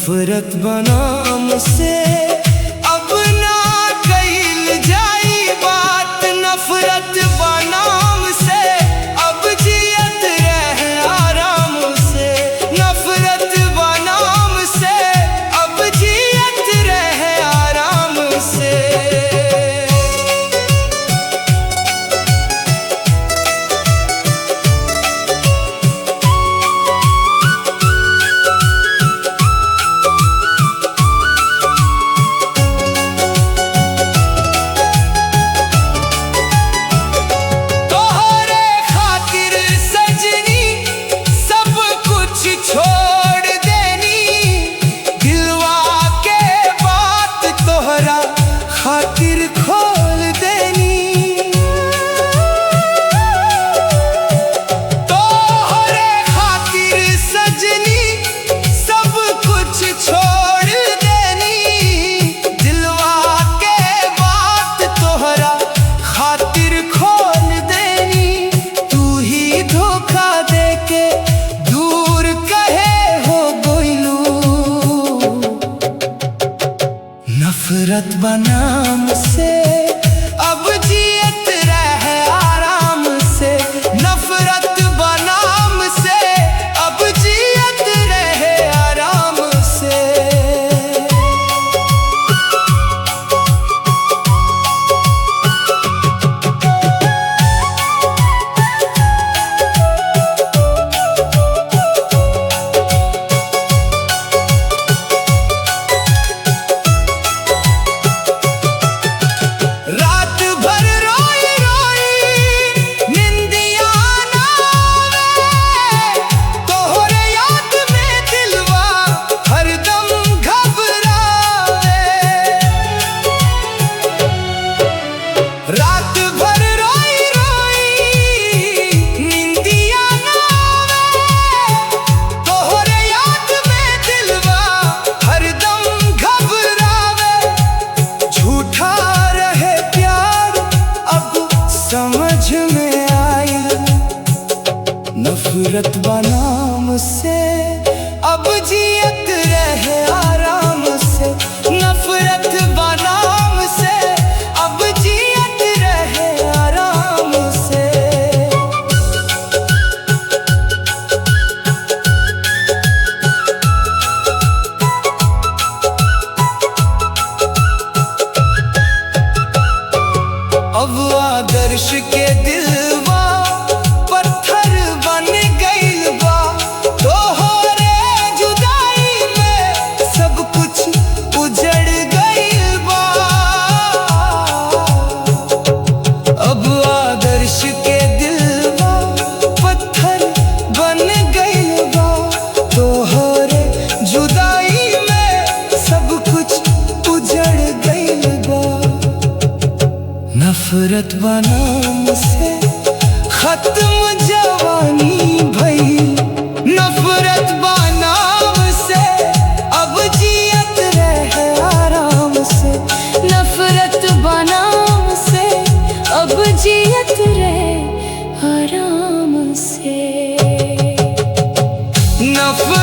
नफरत बनाम से अब ना कइल जाई बात। नफरत बनाम से अब जियत रहे आराम से। नफरत बनाम से अब जियत रहे आराम से। खातिर खोल देनी तोहरे खातिर सजनी सब कुछ छोड़ देनी। दिलवा के बात तोहरा खातिर खोल देनी। तू ही धोखा देके दूर कहे हो गोइलू। नफरत बनाम से अब जियत रहे आराम से। नफरत बनाम से अब जियत रहे आराम से। रात भर रोई रोई निंदिया ना आवे। तोहरे याद में दिलवा हरदम घबरावे। झूठा रहे प्यार अब समझ में आई। नफरत बनाम से अब जियत रहे आराम से। नफरत बनाम से अब जियत रहे आराम से। अब आदर्श के दिलवा पत्थर बन गइल बा। तोहरे जुदाई में सब कुछ उजड़ गइल बा। अब आदर्श के दिलवा पत्थर बन गइल बा। तोहरे जुदाई में सब कुछ उजड़ गइल बा। नफरत बनाम से खत्म जवानी भई। नफरत बनाम से अब जियत रहे आराम से। नफरत बनाम से अब जियत रहे आराम से। नफरत